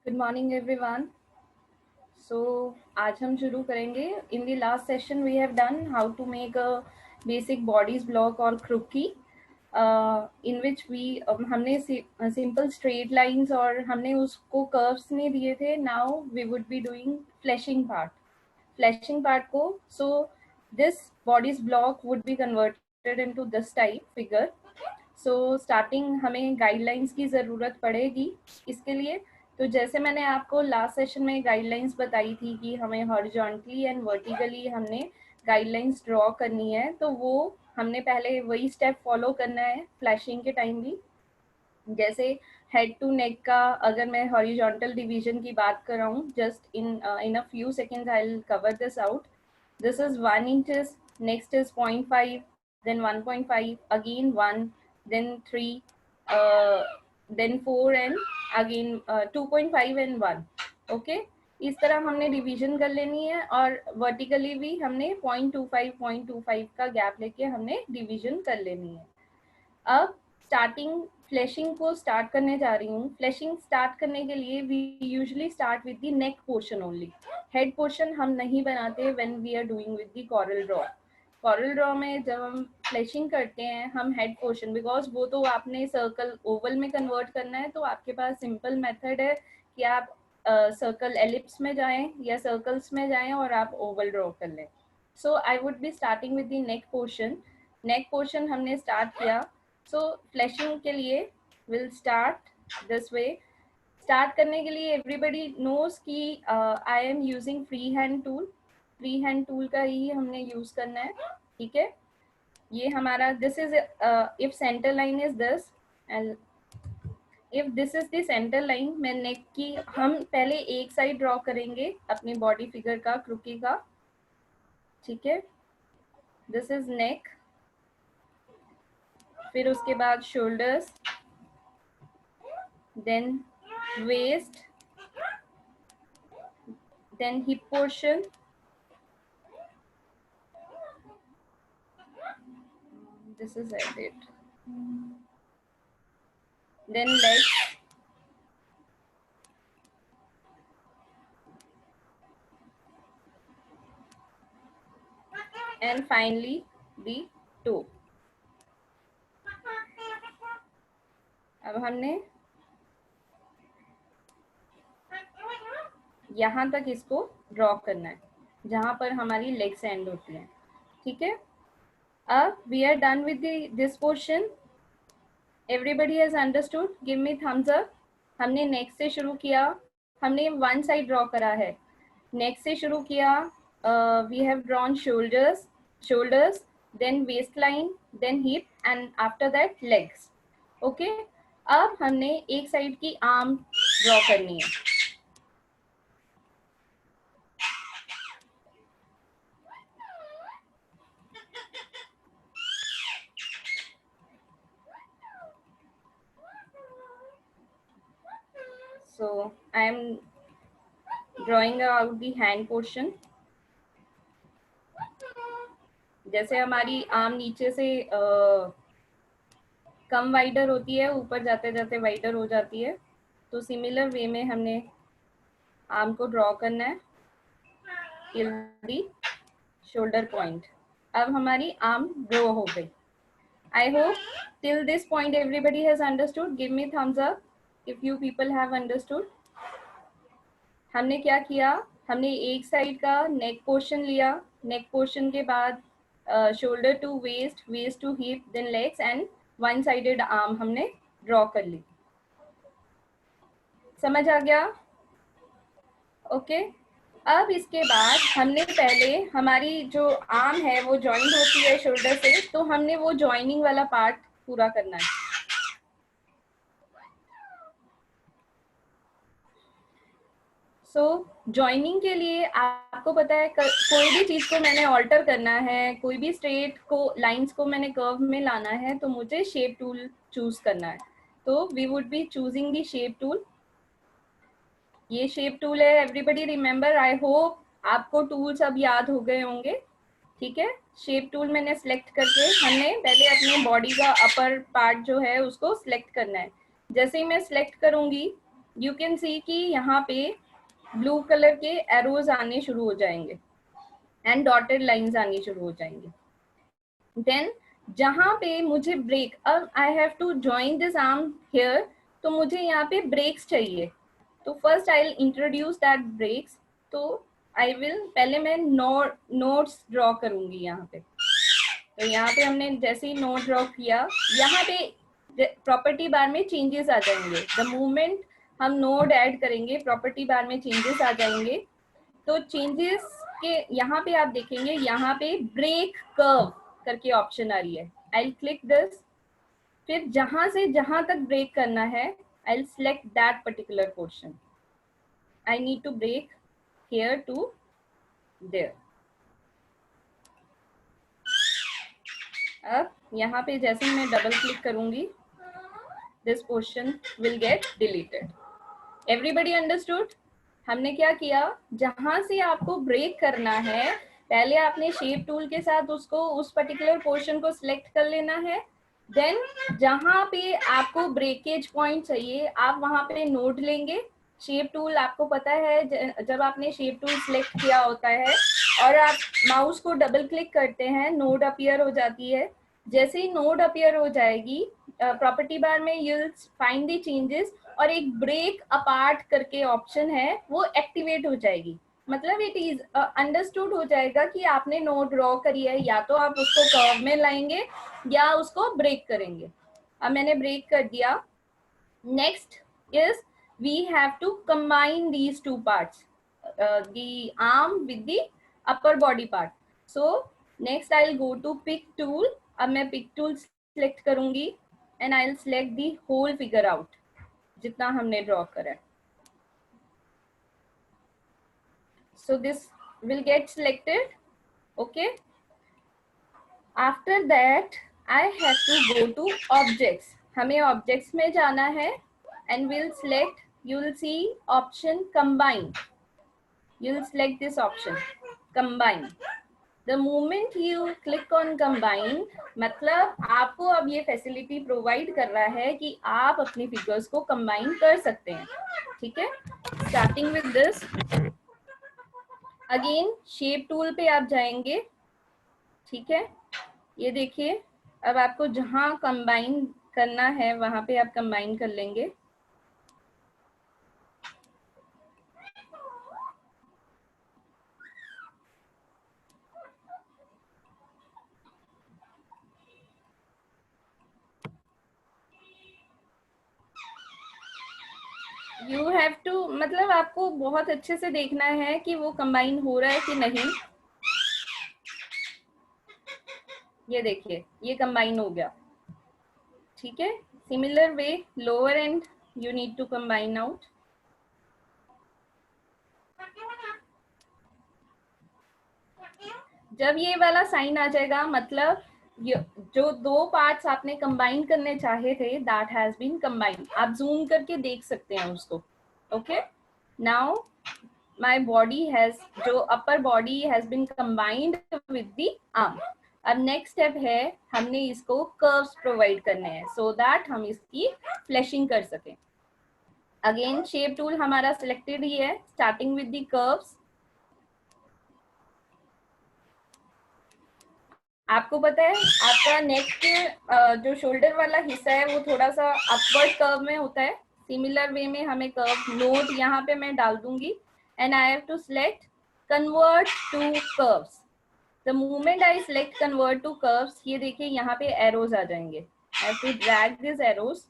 Good morning everyone. सो आज हम शुरू करेंगे। In the last session we have done how to make a basic bodice block और क्रुकी, इन विच वी हमने सिंपल स्ट्रेट लाइंस और हमने उसको कर्व्स नहीं दिए थे। Now we would be doing flashing part को। So this bodice block would be converted into this type figure. So starting हमें गाइडलाइंस की ज़रूरत पड़ेगी इसके लिए। तो जैसे मैंने आपको लास्ट सेशन में गाइडलाइंस बताई थी कि हमें हॉरिजॉन्टली एंड वर्टिकली हमने गाइडलाइंस ड्रॉ करनी है, तो वो हमने पहले वही स्टेप फॉलो करना है फ्लैशिंग के टाइम भी। जैसे हेड टू नेक का अगर मैं हॉरिजॉन्टल डिवीजन की बात कर रहा हूँ, just in a few seconds I will cover this out. This is 1 inches, next is 0.5, then 1.5, again 1, then 3, uh, then 4 and again 2.5 and 1. Okay? इस तरह हमने डिवीजन कर लेनी है और वर्टिकली भी हमने 0.25 का गैप लेके हमने डिवीजन कर लेनी है। अब स्टार्टिंग फ्लैशिंग को स्टार्ट करने जा रही हूँ। फ्लैशिंग स्टार्ट करने के लिए we usually start with the neck portion only. Head portion हम नहीं बनाते when we are doing with the CorelDRAW. CorelDRAW में जब हम फ्लैशिंग करते हैं हम हेड पोर्शन, बिकॉज वो तो आपने सर्कल ओवल में कन्वर्ट करना है, तो आपके पास सिंपल मेथड है कि आप सर्कल एलिप्स में जाएं या सर्कल्स में जाएं और आप ओवल ड्रॉ कर लें। So I would be starting with the neck portion. Neck portion हमने स्टार्ट किया। सो फ्लैशिंग के लिए will start this way. Start करने के लिए एवरीबडी नोज कि I am using free hand tool. Free hand tool का ही हमने यूज करना है, ठीक है। ये हमारा this is if centre line is this and if this is the centre line, मैं नेक की हम पहले एक साइड ड्रॉ करेंगे अपनी बॉडी फिगर का, क्रुकी का, ठीक है। दिस इज नेक, फिर उसके बाद shoulders, then waist, then hip portion, this is it, then legs, and finally the toe. अब हमने यहाँ तक इसको ड्रॉ करना है जहाँ पर हमारी लेग्स एंड होती हैं, ठीक है। अब we are done with this portion. Everybody has understood, give me thumbs up. हमने नेक से शुरू किया, हमने वन साइड ड्रॉ करा है। नेक से शुरू किया, we have drawn shoulders, then waist line, then hip and after that legs. Okay, अब हमने एक साइड की आर्म ड्रॉ करनी है। So I am drawing out the hand portion. जैसे हमारी आर्म नीचे से कम वाइडर होती है, ऊपर जाते जाते वाइडर हो जाती है, तो सिमिलर वे में हमने आर्म को ड्रॉ करना है टिल दी शोल्डर पॉइंट। अब हमारी आर्म ड्रॉ हो गई। I hope till this point everybody has understood. Give me thumbs up if you people have understood. हमने क्या किया, हमने एक साइड का नेक पोर्शन लिया, नेक पोर्शन के बाद shoulder to waist, waist to hip, then legs and one sided arm हमने ड्रॉ कर ली। समझ आ गया? ओके। अब इसके बाद हमने पहले हमारी जो आर्म है वो जॉइंट होती है शोल्डर से, तो हमने वो जॉइनिंग वाला पार्ट पूरा करना है। सो जॉइनिंग के लिए आपको पता है कोई भी चीज को मैंने ऑल्टर करना है, कोई भी स्ट्रेट को लाइंस को मैंने कर्व में लाना है, तो मुझे शेप टूल चूज करना है। तो we would be choosing the shape tool. ये शेप टूल है, एवरीबडी रिमेम्बर। आई होप आपको टूल्स अब याद हो गए होंगे, ठीक है। शेप टूल मैंने सेलेक्ट करके हमने पहले अपने बॉडी का अपर पार्ट जो है उसको सिलेक्ट करना है। जैसे ही मैं सिलेक्ट करूंगी यू कैन सी कि यहाँ पे ब्लू कलर के एरोज आने शुरू हो जाएंगे एंड डॉटेड लाइंस आनी शुरू हो जाएंगे. देन जहां पे मुझे ब्रेक, अब I have to join this arm here, तो मुझे यहाँ पे ब्रेक्स चाहिए. तो first I will introduce that breaks. तो आई विल, पहले मैं नोट्स ड्रॉ करूंगी यहाँ पे. तो यहाँ पे हमने जैसे ही नोट ड्रॉ किया, यहाँ पे प्रॉपर्टी बार में चेंजेस आ जाएंगे. द मोमेंट हम नोड ऐड करेंगे प्रॉपर्टी बार में चेंजेस आ जाएंगे. तो चेंजेस के यहाँ पे आप देखेंगे, यहाँ पे ब्रेक कर्व करके ऑप्शन आ रही है. I click this. फिर जहां से जहां तक ब्रेक करना है, I select that particular portion. I need to break here to there. अब यहाँ पे जैसे ही मैं डबल क्लिक करूंगी, this portion will get deleted. Everybody understood? हमने क्या किया, जहां से आपको ब्रेक करना है, पहले आपने शेप टूल के साथ उसको, उस पर्टिकुलर पोर्शन को सिलेक्ट कर लेना है. देन जहां पे आपको ब्रेकेज पॉइंट चाहिए, आप वहां पे नोड लेंगे. शेप टूल आपको पता है, जब आपने शेप टूल सिलेक्ट किया होता है और आप माउस को डबल क्लिक करते हैं, नोड अपीयर हो जाती है. जैसे ही नोड अपीयर हो जाएगी, प्रॉपर्टी बार में you will find the changes, और एक ब्रेक अपार्ट करके ऑप्शन है, वो एक्टिवेट हो जाएगी. मतलब इट इज अंडरस्टूड हो जाएगा कि आपने नोड ड्रॉ करी है, या तो आप उसको कर्व में लाएंगे या उसको ब्रेक करेंगे. अब मैंने ब्रेक कर दिया. Next is we have to combine these two parts, the arm with the upper body part. So next I'll go to pick tool. अब मैं pick tool select करूंगी and I'll select the whole figure out, जितना हमने draw करा है. So this will get selected. Okay. After that I have to go to objects. हमें objects में जाना है and we'll select, you will see option combine. You will select this option combine. The moment you click on combine, मतलब आपको अब ये facility provide कर रहा है कि आप अपनी फिगर्स को कंबाइन कर सकते हैं. ठीक है. Starting with this, again shape tool पे आप जाएंगे. ठीक है. ये देखिए, अब आपको जहां कंबाइन करना है वहां पे आप कंबाइन कर लेंगे. यू हैव टू, मतलब आपको बहुत अच्छे से देखना है कि वो कंबाइन हो रहा है कि नहीं. ये देखिए, ये कंबाइन हो गया. ठीक है. Similar way lower end you need to combine out. जब ये वाला साइन आ जाएगा, मतलब जो दो पार्ट्स आपने कंबाइन करने चाहे थे, दैट हैज बीन कंबाइंड. आप जूम करके देख सकते हैं उसको. Okay. Now my body has, जो upper body has been combined with the arm. अब नेक्स्ट स्टेप है, हमने इसको कर्व्स प्रोवाइड करने हैं सो दैट हम इसकी फ्लैशिंग कर सकें. अगेन शेप टूल हमारा सिलेक्टेड ही है. Starting with the curves. आपको पता है आपका नेक के जो शोल्डर वाला हिस्सा है वो थोड़ा सा अपवर्ड कर्व में होता है. सिमिलर वे में हमें कर्व नोट यहाँ पे मैं डाल दूंगी and I have to select convert to curves. The moment I select convert to curves, ये देखिए यहाँ पे एरोज आ जाएंगे. I have to drag this arrows.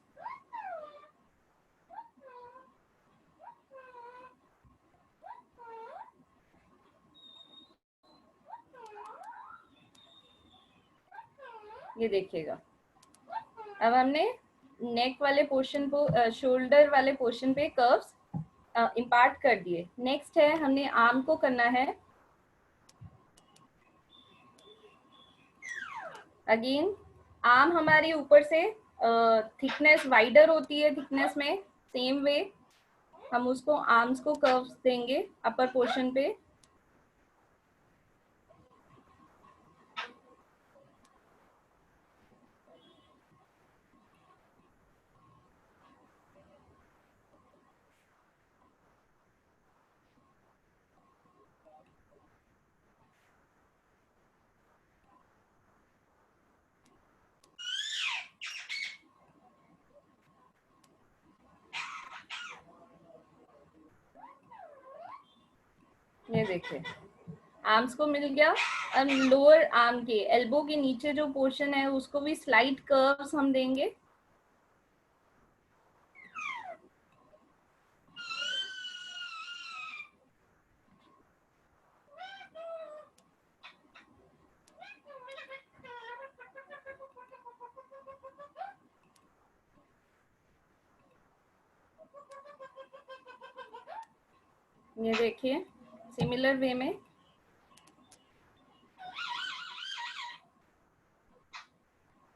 ये देखिएगा, अब हमने नेक वाले पोर्शन को, शोल्डर वाले पोर्शन पे कर्व्स इम्पार्ट कर दिए. नेक्स्ट है, हमने आर्म को करना है. अगेन आर्म हमारी ऊपर से थिकनेस वाइडर होती है, थिकनेस में सेम वे हम उसको आर्म्स को कर्व्स देंगे अपर पोर्शन पे. ये देखिए आर्म्स को मिल गया। अब लोअर आर्म के एल्बो के नीचे जो पोर्शन है उसको भी स्लाइट कर्व्स हम देंगे। ये देखिए सिमिलर वे में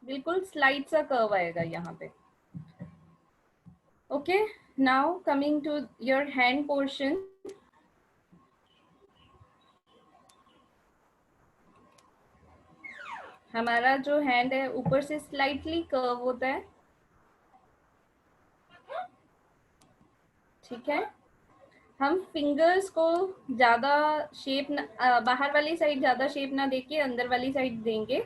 बिल्कुल स्लाइड सा कर्व आएगा यहाँ पे। Okay, now coming to your hand portion. हमारा जो हैंड है ऊपर से स्लाइटली कर्व होता है, ठीक है। हम फिंगर्स को ज्यादा शेप बाहर वाली साइड ज्यादा शेप ना देके अंदर वाली साइड देंगे।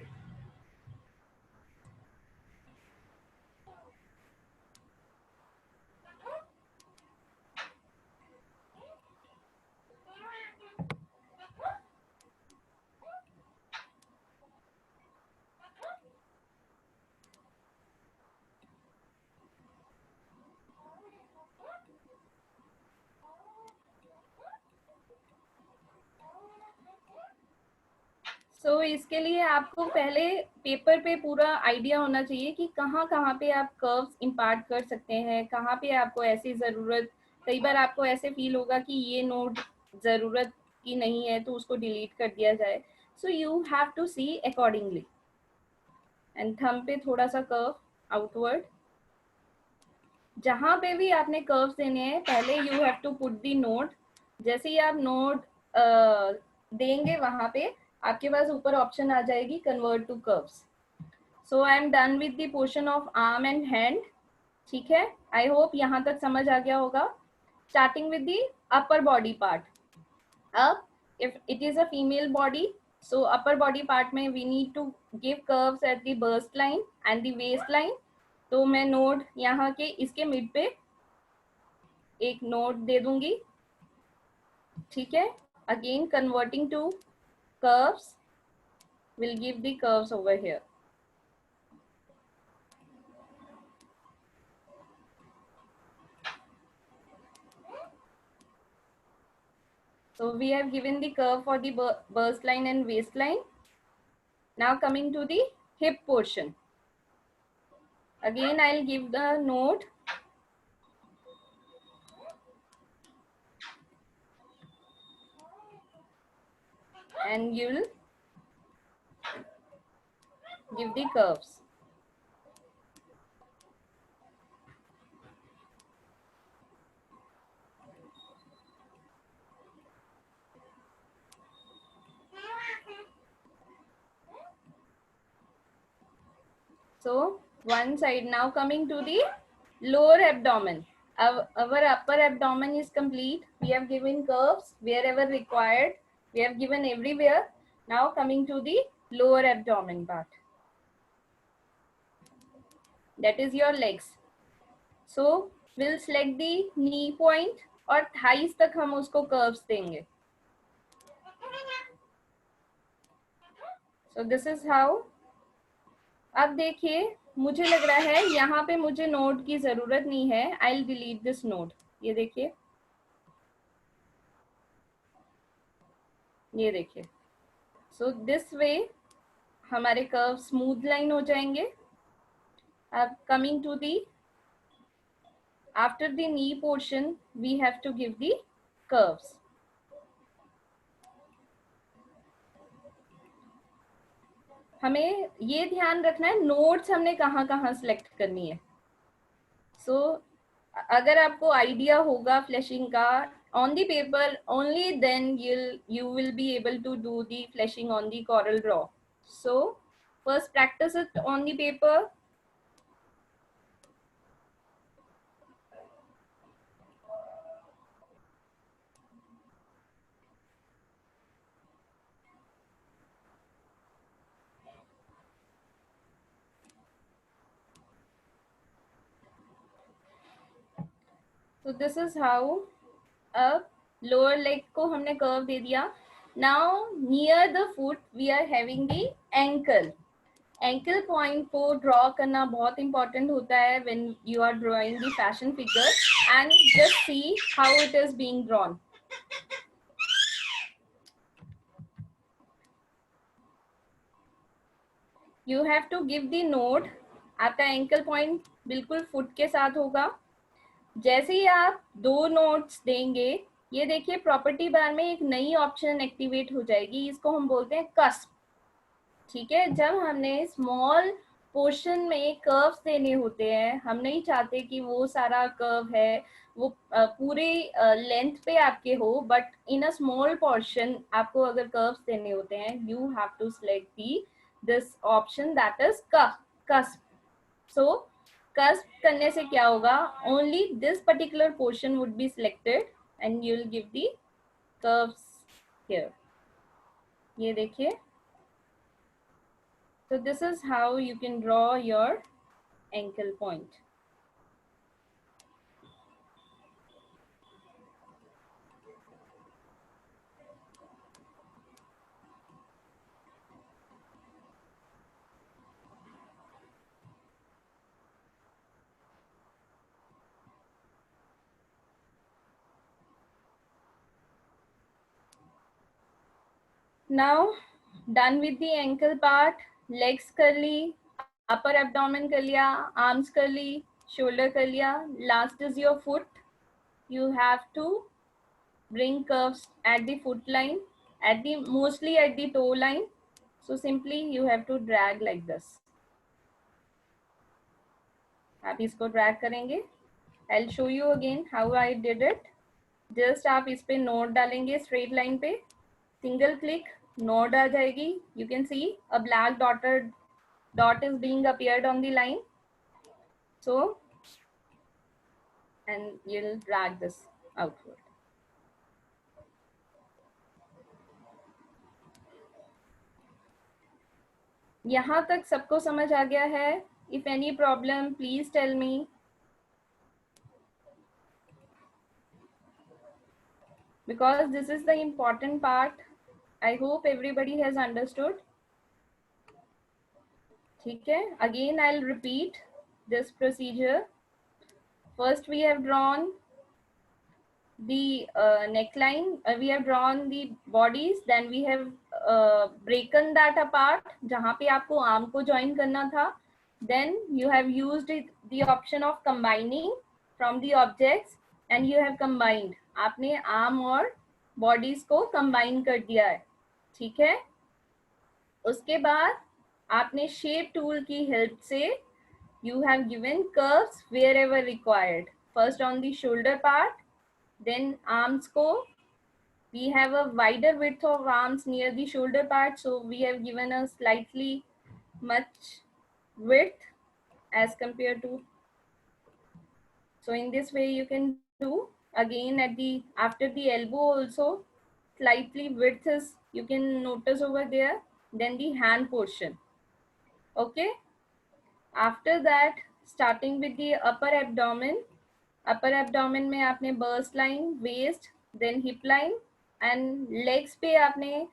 इसके लिए आपको पहले पेपर पे पूरा आइडिया होना चाहिए कि कहाँ कहाँ पे आप कर्व्स इम्पार्ट कर सकते हैं, कहाँ पे आपको ऐसी ज़रूरत। कई बार आपको ऐसे फील होगा कि ये नोट ज़रूरत की नहीं है तो उसको डिलीट कर दिया जाए। So you have to see accordingly. And thumb पे थोड़ा सा कर्व आउटवर्ड। जहाँ पे भी आपने कर्व्स देने हैं पहले you have to put the node. जैसे ही आप नोट देंगे वहां पे आपके पास ऊपर ऑप्शन आ जाएगी convert to curves. So I am done with the portion of arm and hand. ठीक है, आई होप यहाँ तक समझ आ गया होगा। Starting with the upper body part. अब if it is a female body, so upper body part में we need to give curves at the bust line and the waistline। तो मैं नोड यहाँ के इसके मिड पे एक नोड दे दूंगी, ठीक है। Again converting to curves, will give the curves over here. So we have given the curve for the burst line and waistline. Now coming to the hip portion. Again I'll give the node and you'll give the curves. So one side. Now coming to the lower abdomen. Our upper abdomen is complete. We have given curves wherever required. We have given everywhere. Now coming to the lower abdomen part. That is your legs. So we'll select the knee point और thighs तक हम उसको curves देंगे। So this is how। अब देखिए मुझे लग रहा है यहाँ पे मुझे नोड की जरूरत नहीं है। I'll delete this node। ये देखिए, ये देखिए। सो दिस वे हमारे कर्व स्मूथ लाइन हो जाएंगे। अब coming to the after the knee portion we have to give the curves. हमें ये ध्यान रखना है नोट्स हमने कहाँ कहाँ सिलेक्ट करनी है। सो अगर आपको आइडिया होगा फ्लैशिंग का on the paper, only then you will be able to do the fleshing on the Corel Draw. So first practice it on the paper. So this is how a lower leg को हमने curve दे दिया. Now near the foot we are having the ankle. Ankle point को draw करना बहुत important होता है when you are drawing the fashion figure. And just see how it is being drawn. You have to give the node. आपका ankle point बिल्कुल foot के साथ होगा. जैसे ही आप 2 नोट्स देंगे, ये देखिए प्रॉपर्टी बार में एक नई ऑप्शन एक्टिवेट हो जाएगी. इसको हम बोलते हैं कस्प. ठीक है, जब हमने स्मॉल पोर्शन में कर्व्स देने होते हैं, हम नहीं चाहते कि वो सारा कर्व है वो पूरे लेंथ पे आपके हो, but in a small portion आपको अगर कर्व्स देने होते हैं, you have to select the this option that is cusp. So cusp करने से क्या होगा, only this particular portion would be selected and you will give the curves here. ये देखिए. So this is how you can draw your ankle point. Now done with the ankle part. Legs कर ली, upper abdomen कर लिया, arms कर ली, shoulder कर लिया. Last is your foot. You have to bring curves at the foot line, at the mostly at the toe line. So simply you have to drag like this. आप इसको drag करेंगे. I'll show you again how I did it. Just आप इस पे note डालेंगे straight line पे. Single click, node आ जाएगी. You can see a black dot is being appeared on the line. So, and you'll drag this outward. यहाँ तक सबको समझ आ गया है? If any problem, please tell me. Because this is the important part. I hope everybody has understood. ठीक है? Again, I'll repeat this procedure. First, we have drawn the neckline, we have drawn the bodies, then we have broken that apart जहाँ पे आपको arm को join करना था. Then you have used the option of combining from the objects and you have combined. आपने arm और bodies को combine कर दिया है. ठीक है? उसके बाद आपने shape tool की help से you have given curves wherever required. First on the shoulder part, then arms ko, we have a wider width of arms near the shoulder part, so we have given a slightly much width as compared to. So in this way you can do. Again at the after the elbow also slightly width is, you can notice over there. Then the hand portion. Okay. After that, starting with the upper abdomen. Upper abdomen में आपने bust line, waist, then hip line and legs पे आपने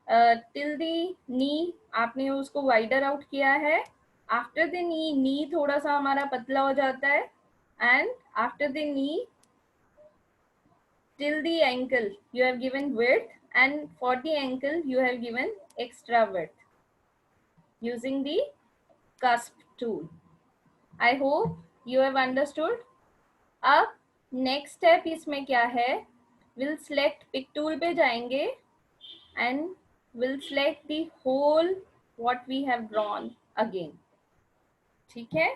till the नी आपने उसको wider out किया है. After the नी थोड़ा सा हमारा पतला हो जाता है and after the knee till the ankle you have given width and for the ankle you have given extra width using the cusp tool. I hope you have understood. अब next step इसमें क्या है, will select pick tool पे जाएंगे and will select the whole what we have drawn again. ठीक है,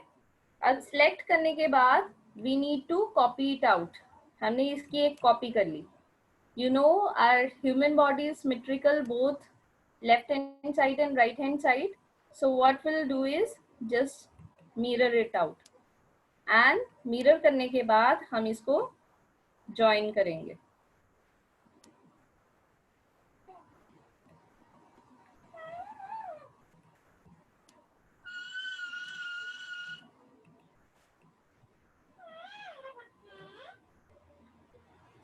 अब सिलेक्ट करने के बाद we need to copy it out. हमने इसकी एक कॉपी कर ली. You know our human body is symmetrical both left hand side and right hand side. So what will do is just mirror it out and mirror करने के बाद हम इसको ज्वाइन करेंगे.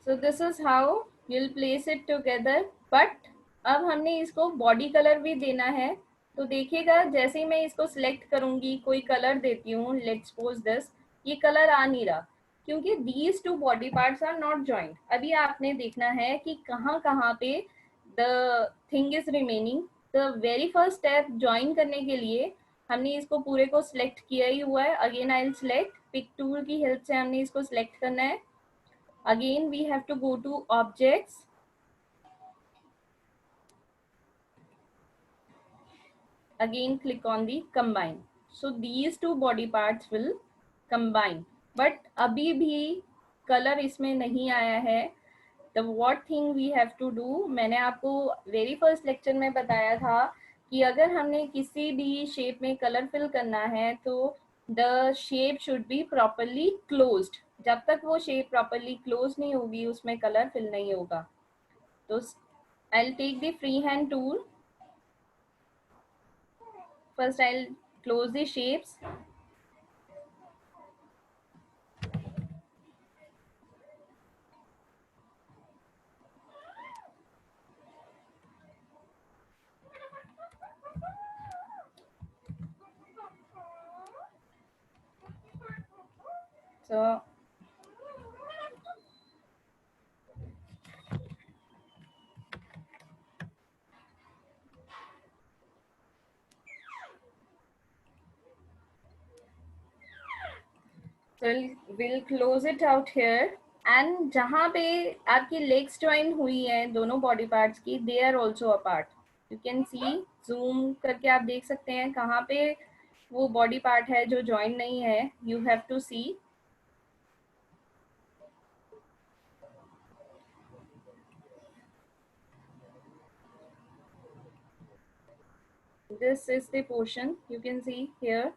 So this is how will place it together, but अब हमने इसको body colour भी देना है। तो देखिएगा जैसे ही मैं इसको सिलेक्ट करूंगी, कोई कलर देती हूँ, लेट्स सपोज दिस, ये कलर आ नहीं रहा क्योंकि these two body parts are not joint. अभी आपने देखना है कि कहाँ कहाँ पे the thing is remaining. The very first step join करने के लिए हमने इसको पूरे को सिलेक्ट किया ही हुआ है। Again I will select, pick tool की हेल्प से हमने इसको सिलेक्ट करना है। Again we have to go to objects, again click on the combine. So these two body parts will combine, but अभी भी कलर इसमें नहीं आया है। The what thing we have to do, मैंने आपको वेरी फर्स्ट लेक्चर में बताया था कि अगर हमने किसी भी शेप में कलर फिल करना है तो the shape should be properly closed. जब तक वो शेप प्रॉपरली क्लोज नहीं होगी उसमें कलर फिल नहीं होगा। तो I'll take the freehand tool. First I'll close the shapes. So we'll close it out here. And जहाँ पे आपकी legs join हुई हैं दोनों body parts की, they are also apart. You can see, zoom करके आप देख सकते हैं कहाँ पे वो body part है जो join नहीं है. You have to see. This is the portion you can see here.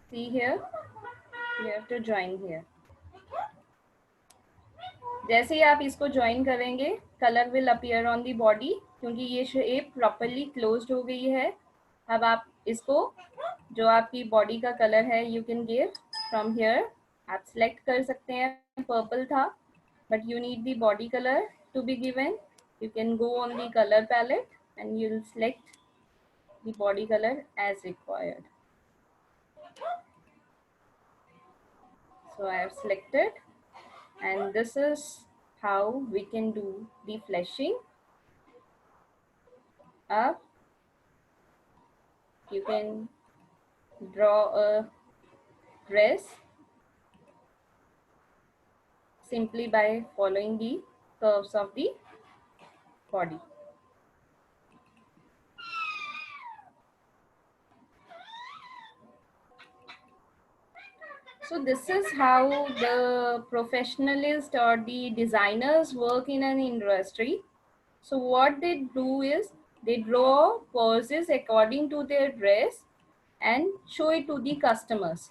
See here, you have to join here. जैसे ही आप इसको ज्वाइन करेंगे colour will appear on the body, क्योंकि ये शेप प्रॉपरली क्लोज्ड हो गई है। अब आप इसको जो आपकी बॉडी का कलर है you can give from here. आप सिलेक्ट कर सकते हैं, पर्पल था but you need the body colour to be given. You can go on the colour palette and you will select the body colour as required. So I have selected, and this is how we can do the fleshing. Up you can draw a dress simply by following the curves of the body. So this is how the professionalists or the designers work in an industry. So what they do is they draw poses according to their dress and show it to the customers.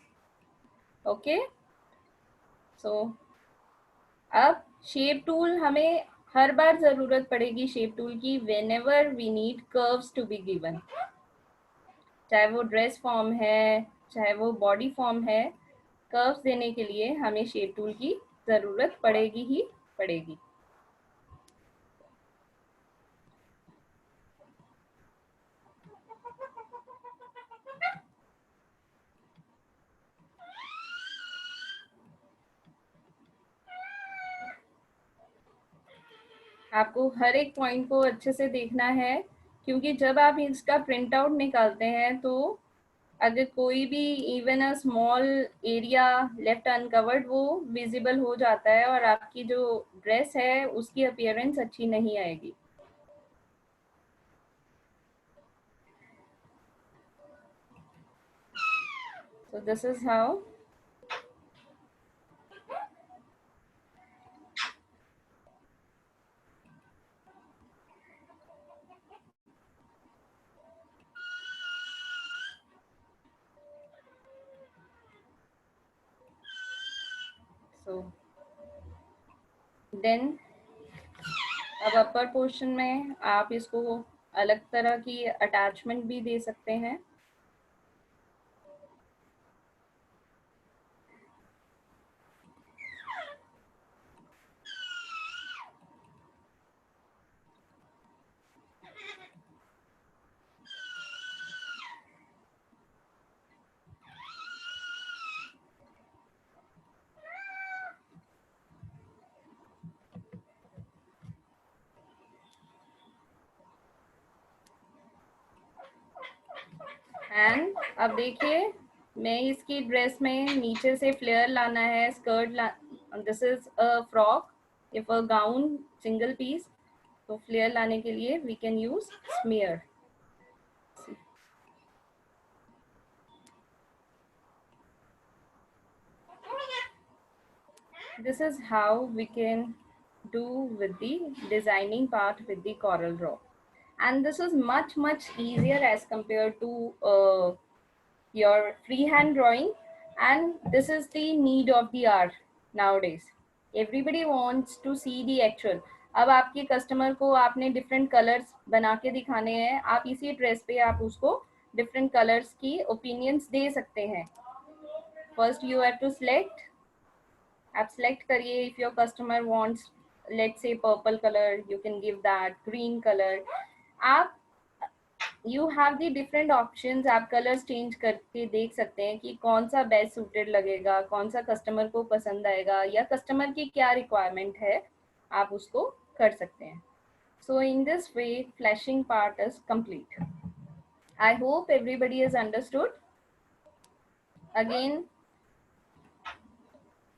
Okay. So अब shape tool हमें हर बार ज़रूरत पड़ेगी shape tool की whenever we need curves to be given. चाहे वो dress form है, चाहे वो बॉडी फॉर्म है, कर्व्स देने के लिए हमें शेप टूल की ज़रूरत पड़ेगी ही पड़ेगी। आपको हर एक पॉइंट को अच्छे से देखना है, क्योंकि जब आप इसका प्रिंट आउट निकालते हैं तो अगर कोई भी even a small area left uncovered वो विजिबल हो जाता है और आपकी जो ड्रेस है उसकी अपीयरेंस अच्छी नहीं आएगी। So this is how so then अब अपर पोर्शन में आप इसको अलग तरह की अटैचमेंट भी दे सकते हैं। एंड अब देखिए, मैं इसकी ड्रेस में नीचे से फ्लेयर लाना है, skirt this is a frock, if a gown single piece, तो फ्लेयर लाने के लिए we can use smear. This is how we can do with the designing part with the Corel Draw. And this is much easier as compared to your freehand drawing, and this is the need of the hour nowadays. Everybody wants to see the actual. अब आपके customer को आपने different colours बना के दिखाने हैं, आप इसी ड्रेस पे आप उसको डिफरेंट कलर्स की ओपिनियंस दे सकते हैं। First you have to select, आप सेलेक्ट करिए, if your customer wants let's say purple colour, you can give that, green colour, आप you have the different options, आप कलर्स चेंज करके देख सकते हैं कि कौन सा बेस्ट सूटेड लगेगा, कौन सा कस्टमर को पसंद आएगा, या कस्टमर की क्या रिक्वायरमेंट है, आप उसको कर सकते हैं। So in this way flashing part is complete. I hope everybody is understood. Again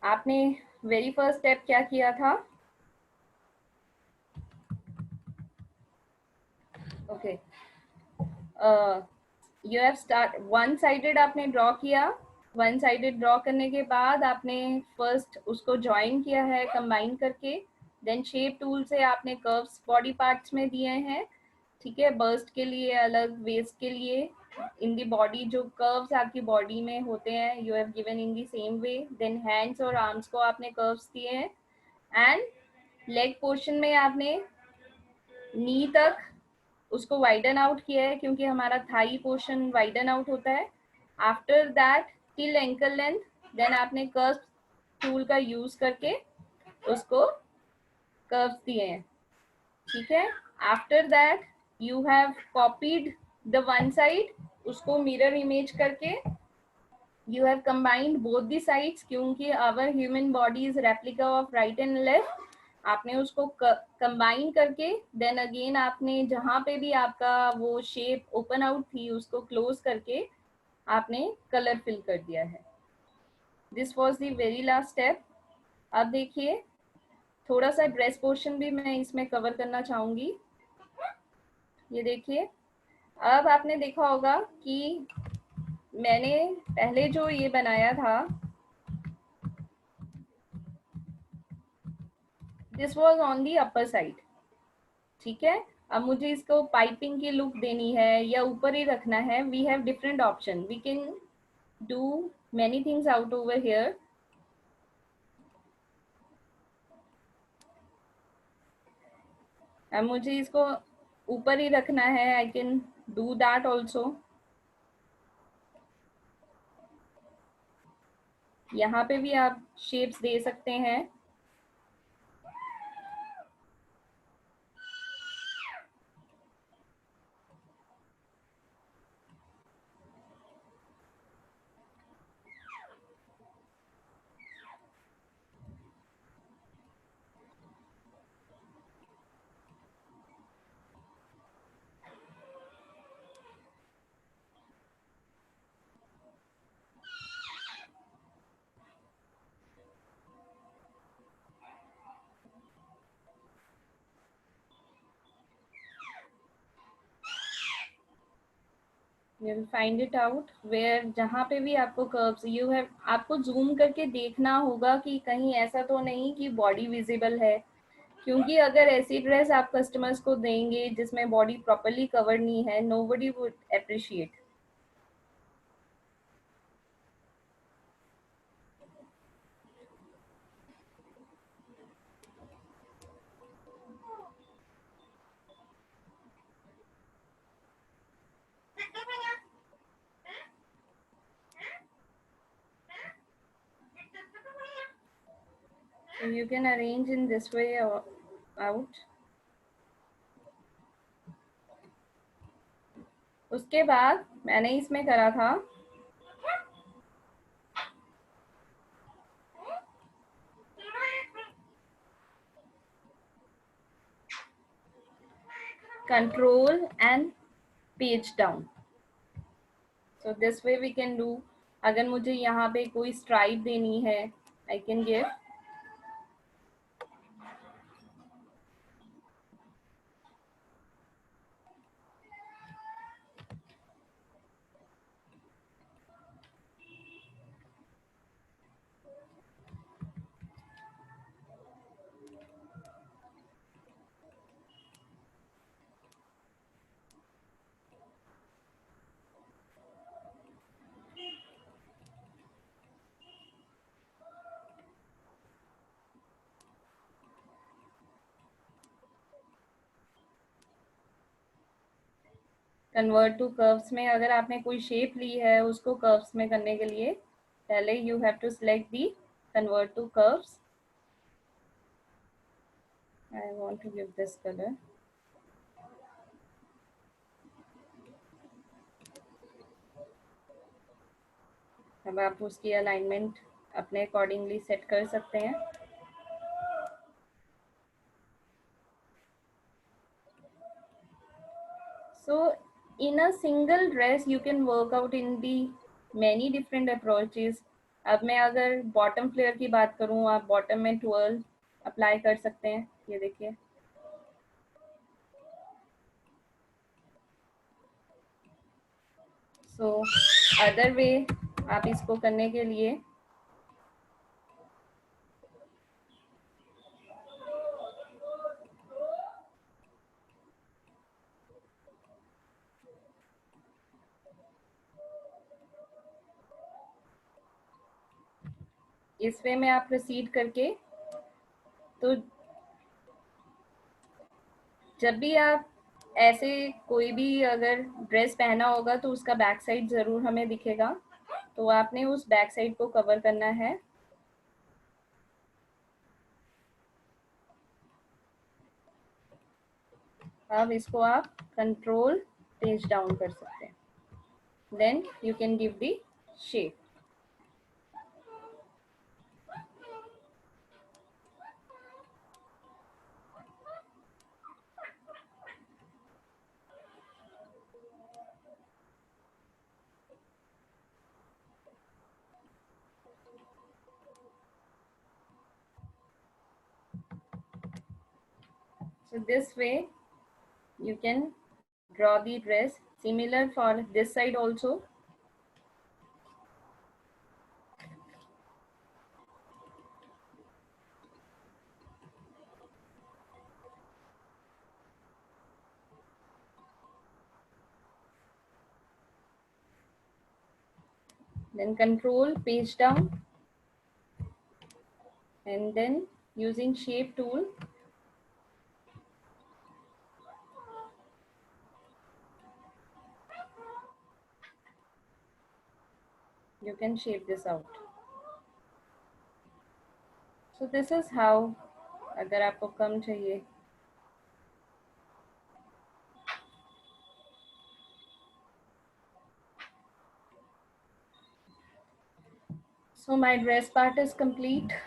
आपने वेरी फर्स्ट स्टेप क्या किया था? Okay, you have start one sided आपने ड्रॉ किया, वन साइडेड ड्रॉ करने के बाद आपने फर्स्ट उसको ज्वाइन किया है कंबाइन करके, देन शेप टूल से आपने कर्व्स बॉडी पार्ट्स में दिए हैं, ठीक है, बर्स्ट के लिए अलग, वेस्ट के लिए, इन दी बॉडी जो कर्व्स आपकी बॉडी में होते हैं you have given in the same way, then hands और आर्म्स को आपने कर्व्स दिए हैं, एंड लेग पोर्शन में आपने नी तक उसको वाइडन आउट किया है, क्योंकि हमारा थाई पोर्शन वाइडन आउट होता है। After that till ankle length, then आपने कर्व टूल का यूज करके उसको कर्व्स दिए हैं, ठीक है। After that you have copied the one side, उसको मिरर इमेज करके you have combined both the sides, क्योंकि our human body is replica of right and left, आपने उसको कंबाइन करके देन अगेन आपने जहाँ पे भी आपका वो शेप ओपन आउट थी उसको क्लोज करके आपने कलर फिल कर दिया है। This was the very last step. अब देखिए, थोड़ा सा ड्रेस पोर्शन भी मैं इसमें कवर करना चाहूंगी। ये देखिए, अब आपने देखा होगा कि मैंने पहले जो ये बनाया था this was on the upper side, ठीक है। अब मुझे इसको पाइपिंग की लुक देनी है या ऊपर ही रखना है, we have different option, we can do many things out over here. अब मुझे इसको ऊपर ही रखना है, I can do that also. यहाँ पे भी आप शेप्स दे सकते हैं। You will find it out where जहाँ पे भी आपको कर्व्स यू हैव, आपको जूम करके देखना होगा कि कहीं ऐसा तो नहीं कि बॉडी विजिबल है, क्योंकि अगर ऐसी ड्रेस आप कस्टमर्स को देंगे जिसमें बॉडी प्रॉपरली कवर नहीं है, nobody would appreciate. So you can arrange in this way out. उसके बाद मैंने इसमें करा था control and page down. So this way we can do. अगर मुझे यहाँ पे कोई स्ट्राइप देनी है, I can give convert to curves में। अगर आपने कोई शेप ली है उसको कर्व्स में करने के लिए पहले you have to select the convert to curves. I want to give this colour. अब आप उसकी अलाइनमेंट अपने अकॉर्डिंगली सेट कर सकते हैं। So in a single dress you can work out in the many different approaches. अब मैं अगर बॉटम फ्लेयर की बात करूँ, आप बॉटम में 12 अप्लाई कर सकते हैं। ये देखिए, सो अदर वे आप इसको करने के लिए इस वे में आप प्रोसीड करके, तो जब भी आप ऐसे कोई भी अगर ड्रेस पहना होगा तो उसका बैक साइड ज़रूर हमें दिखेगा, तो आपने उस बैक साइड को कवर करना है। अब इसको आप कंट्रोल पेज डाउन कर सकते हैं, then you can give the shape. So this way you can draw the dress. Similar for this side also. Then control page down, and then using shape tool you can shape this out. So this is how, अगर आपको कम चाहिए, so my dress part is complete.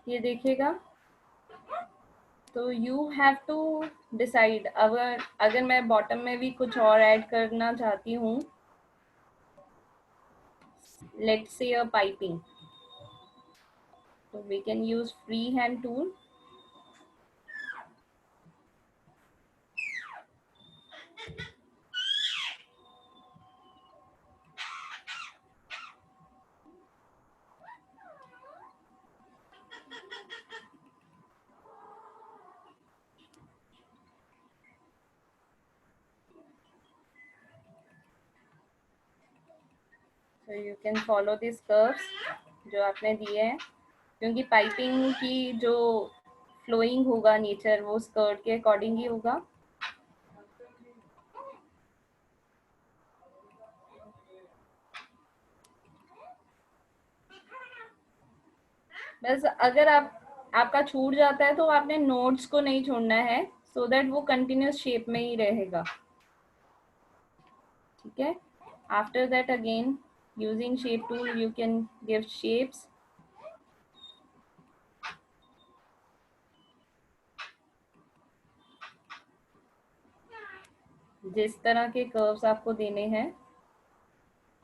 ये देखिएगा, तो you have to decide. अगर मैं bottom में भी कुछ और ऐड करना चाहती हूँ, लेट्स से अ पाइपिंग, तो we can use free hand tool. So you can follow this curves जो आपने दिए हैं, क्योंकि पाइपिंग की जो फ्लोइंग होगा नेचर वो स्कर्ट के अकॉर्डिंग ही होगा। बस अगर आप आपका छूट जाता है तो आपने नोड्स को नहीं छोड़ना है, सो दैट वो कंटिन्यूस शेप में ही रहेगा। ठीक है, after that again using shape tool you can give shapes. जिस तरह के कर्व्स आपको देने हैं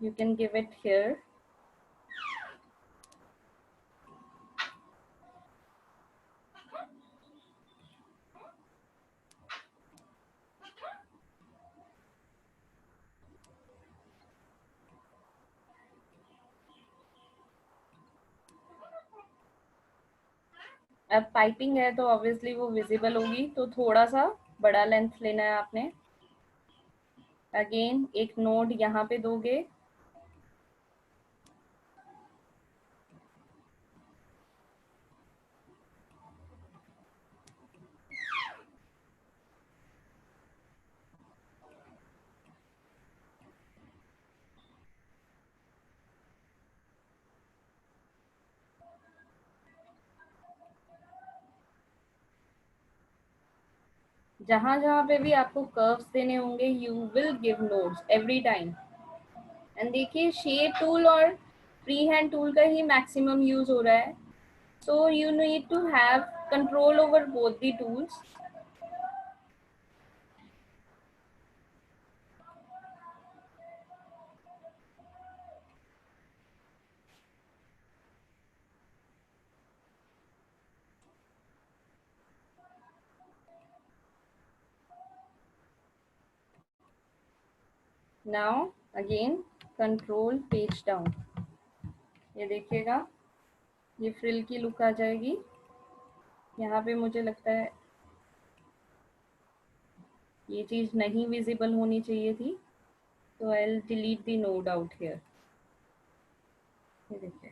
you can give it here. अब पाइपिंग है तो ऑब्वियसली वो विजिबल होगी, तो थोड़ा सा बड़ा लेंथ लेना है आपने। अगेन एक नोड यहाँ पे दोगे, जहां जहां पे भी आपको कर्व्स देने होंगे you will give nodes every time. And देखिए शेप टूल और फ्री हैंड टूल का ही मैक्सिमम यूज हो रहा है, so you need to have control over both the tools. Now again control page down, ये देखिएगा ये फ्रिल की लुक आ जाएगी। यहाँ पे मुझे लगता है ये चीज़ नहीं विजिबल होनी चाहिए थी, तो I will delete the node out here. ये देखिए,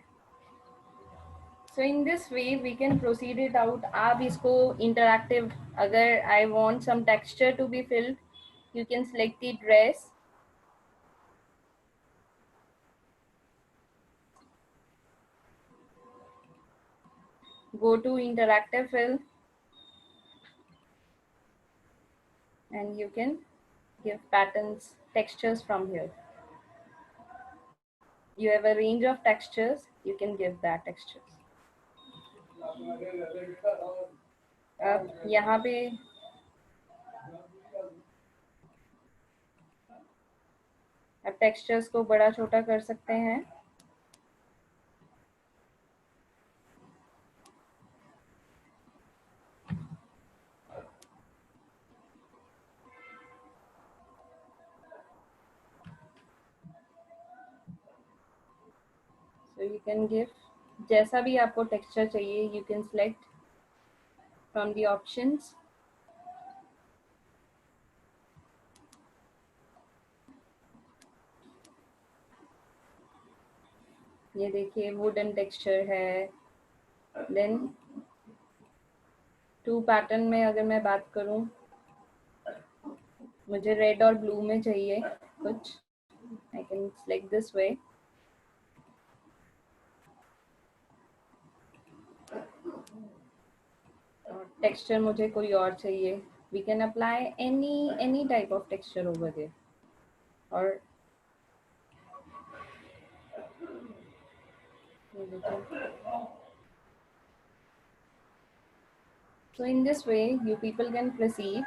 so in this way we can proceed it out. आप इसको इंटरैक्टिव, अगर I want some texture to be filled you can select the dress, go to interactive fill and you can give patterns textures from here. You have a range of textures, you can give that textures. अब यहाँ पे अब textures को बड़ा छोटा कर सकते हैं। So you can give जैसा भी आपको टेक्सचर चाहिए you can select from the options. ये देखिए वुडन टेक्सचर है। देन टू पैटर्न में अगर मैं बात करूं, मुझे रेड और ब्लू में चाहिए कुछ, I can select this way. Texture मुझे कोई और चाहिए, we can apply any type of texture over there. और so in this way you people can proceed.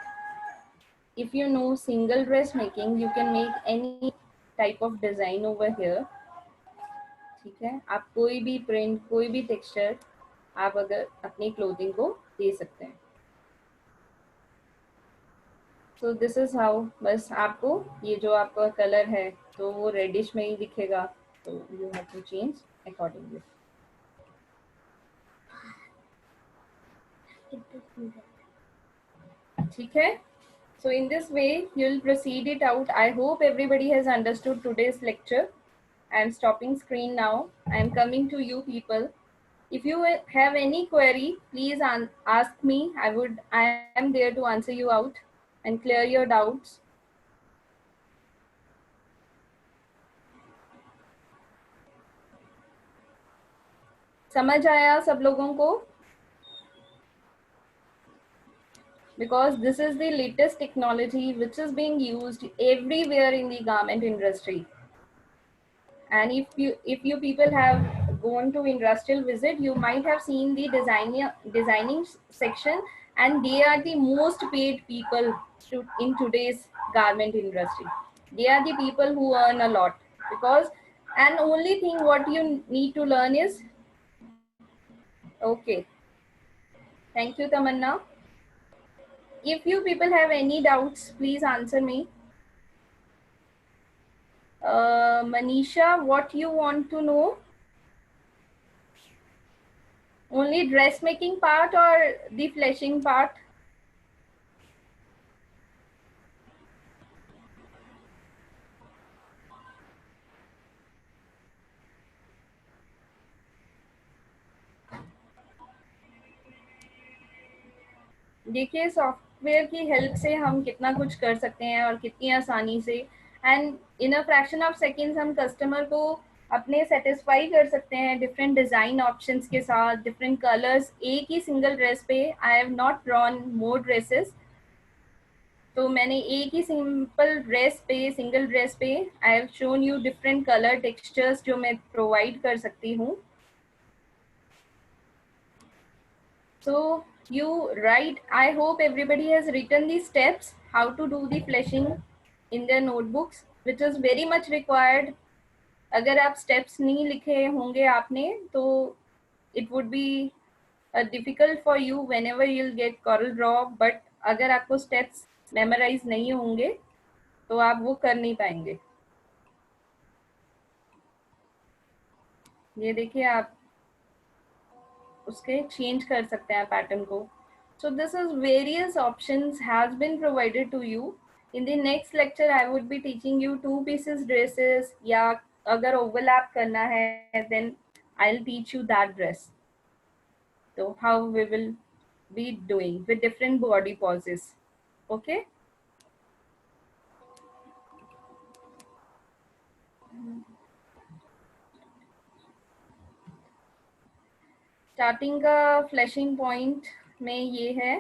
If you know single dress making you can make any type of design over here। ठीक है, आप कोई भी print कोई भी texture आप अगर अपनी क्लोथिंग को दे सकते हैं। सो दिस इज हाउ, बस आपको ये जो आपका कलर है तो वो रेडिश में ही दिखेगा, तो you have to change accordingly. ठीक है, so in this way you'll proceed it out. I hope everybody has understood today's lecture. I am stopping screen now. I am coming to you people. If you have any query please ask me. I am there to answer you out and clear your doubts. समझ आया सब लोगों को? because this is the latest technology which is being used everywhere in the garment industry. And if you people have gone to industrial visit, you might have seen the designing section, and they are the most paid people in today's garment industry. They are the people who earn a lot, because and only thing what you need to learn is, okay, thank you, Tamanna. If you people have any doubts, please answer me. Manisha, what you want to know? Only dressmaking part or the fleshing part? देखिए, software की help से हम कितना कुछ कर सकते हैं और कितनी आसानी से, and in a fraction of seconds हम कस्टमर को अपने सेटिस्फाई कर सकते हैं डिफरेंट डिज़ाइन ऑप्शंस के साथ, डिफरेंट कलर्स। एक ही सिंगल ड्रेस पे I have not drawn more dresses, तो मैंने एक ही सिंपल ड्रेस पे, सिंगल ड्रेस पे I have shown you different colour textures जो मैं प्रोवाइड कर सकती हूँ। So you write, I hope everybody has written the steps how to do the fleshing in their notebooks, which is very much required. अगर आप steps नहीं लिखे होंगे आपने, तो it would be difficult for you whenever you'll get Corel Draw. But अगर आपको steps memorize नहीं होंगे, तो आप वो कर नहीं पाएंगे। ये देखिए, आप उसके चेंज कर सकते हैं पैटर्न को। So this is various options has been provided to you. In the next lecture I would be teaching you two pieces dresses, या अगर overlap करना है then I'll teach you that dress. So how we will be doing with different body poses. Okay, starting का flashing point में ये है।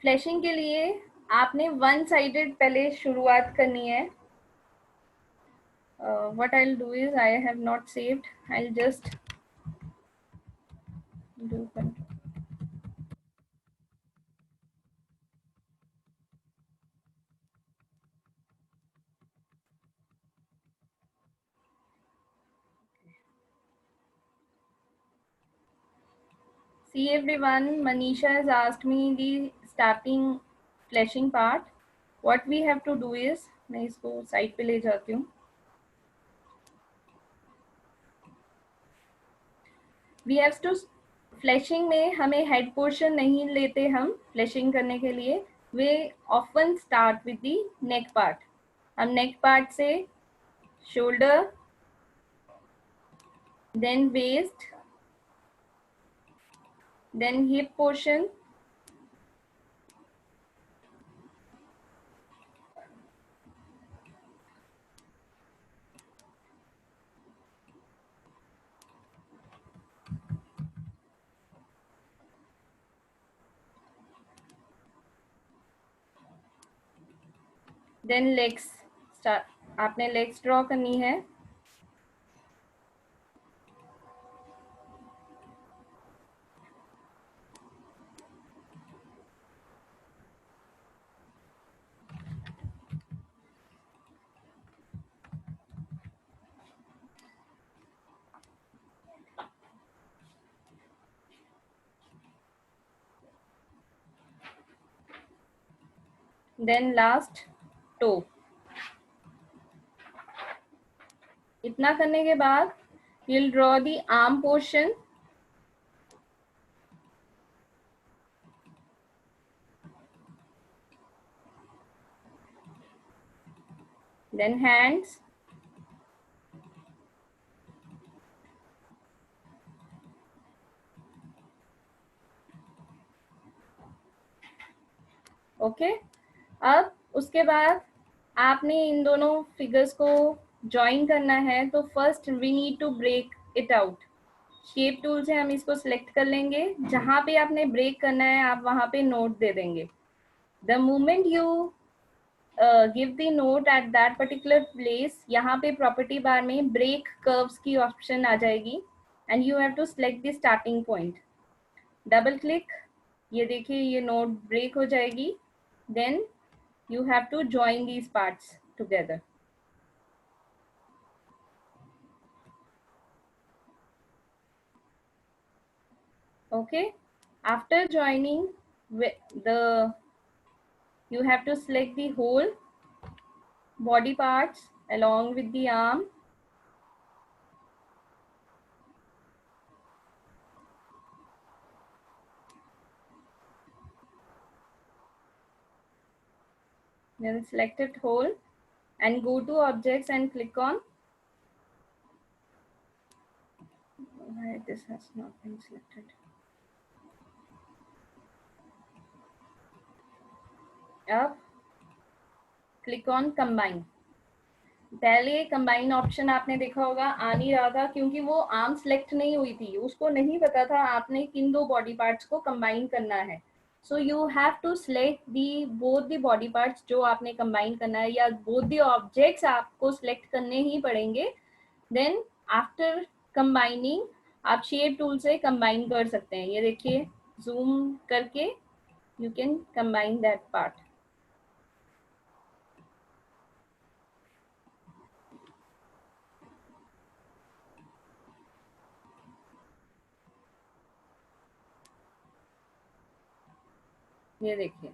Flashing के लिए आपने वन साइडेड पहले शुरुआत करनी है। what I'll do is, I have not saved, I'll just do control. See everyone, Manisha has asked me the starting fleshing part. What we have to do is, मैं इसको side पे ले जाती हूँ। We have to fleshing में हमें head portion नहीं लेते हम fleshing करने के लिए। We often start with the neck part. हम neck part से shoulder, then waist, then hip portion, then legs. आपने legs draw करनी है। Then last toe. इतना करने के बाद you'll draw the arm portion, then hands, okay. अब उसके बाद आपने इन दोनों फिगर्स को ज्वाइन करना है, तो first we need to break it out. Shape tool से हम इसको सिलेक्ट कर लेंगे, जहां पे आपने ब्रेक करना है आप वहां पे नोट दे देंगे. The moment you give the note at that particular place, यहाँ पे प्रॉपर्टी बार में ब्रेक कर्व्स की ऑप्शन आ जाएगी and you have to select the starting point. Double click, ये देखिए ये नोट ब्रेक हो जाएगी. Then you have to join these parts together. Okay, after joining the you have to select the whole body parts along with the arm. Then select it whole and go to objects and click on. Why this has not been selected? Up, click on combine. पहले combine option आपने देखा होगा आ नहीं रहा था क्योंकि वो arm select नहीं हुई थी, उसको नहीं पता था आपने किन दो बॉडी पार्ट्स को कंबाइन करना है. So you have to select the both the body parts जो आपने कंबाइन करना है, या बोथ द ऑब्जेक्ट्स आपको सिलेक्ट करने ही पड़ेंगे. देन आफ्टर कंबाइनिंग आप शेप टूल से कंबाइन कर सकते हैं. ये देखिए जूम करके you can combine that part. ये देखिए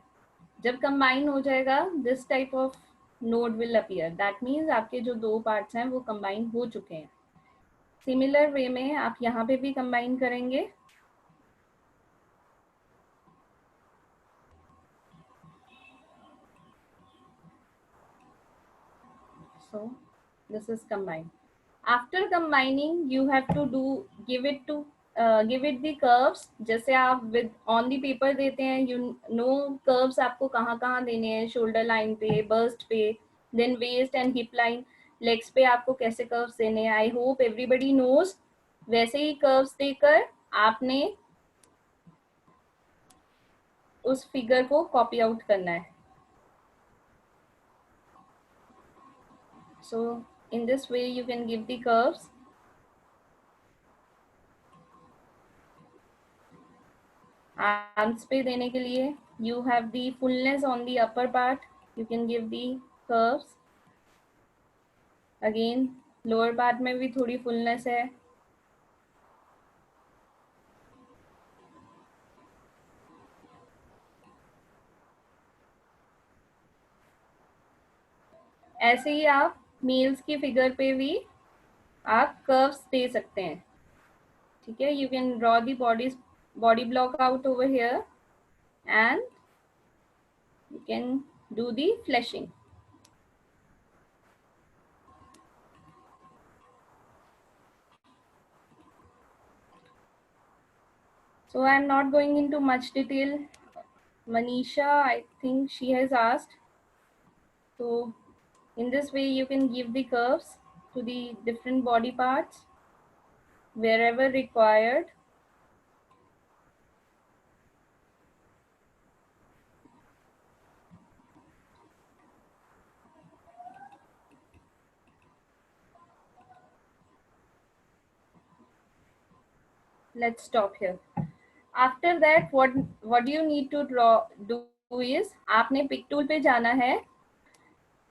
जब कंबाइन हो जाएगा this type of node will appear. That means आपके जो दो पार्ट्स हैं वो कंबाइन हो चुके हैं. सिमिलर वे में आप यहाँ पे भी कंबाइन करेंगे. So this is combined. After combining you have to do give it the curves. जैसे आप with on the paper देते हैं, you know curves आपको कहाँ कहाँ देने हैं, shoulder line पे, bust पे, then waist and hip line, legs पे आपको कैसे curves देने हैं. I hope everybody knows. वैसे ही curves देकर आपने उस फिगर को कॉपी आउट करना है. So in this way you can give the curves. Arms पे देने के लिए you have the fullness on the upper part, you can give the curves. Again lower part में भी थोड़ी फुलनेस है. ऐसे ही आप मील्स की फिगर पे भी आप कर्व्स दे सकते हैं. ठीक है, you can draw the body block out over here and you can do the fleshing. So I am not going into much detail. Manisha, I think she has asked. So in this way you can give the curves to the different body parts wherever required. Let's stop here. After that what you need to do is आपने pick tool पे जाना है.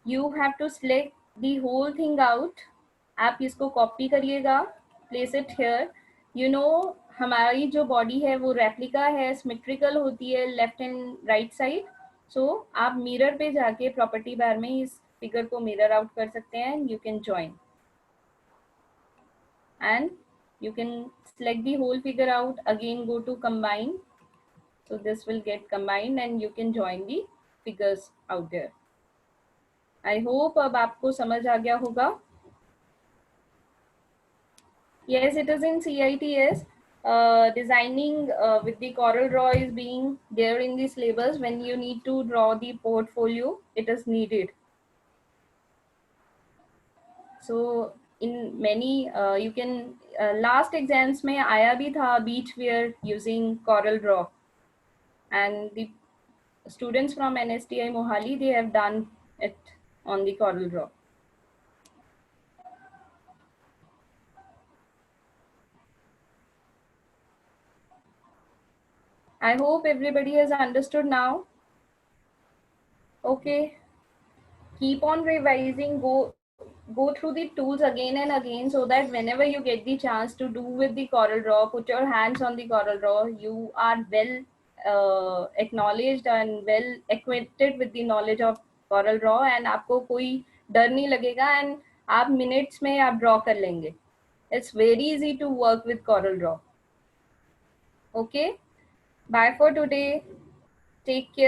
You have to select the whole thing out. आप इसको copy करिएगा, place it here. You know हमारी जो body है वो रेप्लिका है, सिमेट्रिकल होती है लेफ्ट एंड राइट साइड. सो आप मिरर पे जाके प्रॉपर्टी बार में इस फिगर को मिरर आउट कर सकते हैं. You can join and you can select the whole figure out. Again go to combine, so this will get combined and you can join the figures out there. I hope अब आपको समझ आ गया होगा. Yes, it is in CITS. Designing with the Corel Draw is being there in the syllabus. When you need to draw the portfolio, it is needed. So in many you can last exams में आया भी था beach wear using Coral Draw, and the students from NSTI Mohali, they have done it on the Coral Draw. I hope everybody has understood now. Okay, keep on revising, go through the tools again and again, so that whenever you get the chance to do with the Coral Draw, put your hands on the Coral Draw, you are well acknowledged and well acquainted with the knowledge of Coral Draw, and आपको कोई डर नहीं लगेगा, and आप minutes में आप draw कर लेंगे. It's very easy to work with Coral Draw. Okay, bye for today. Take care.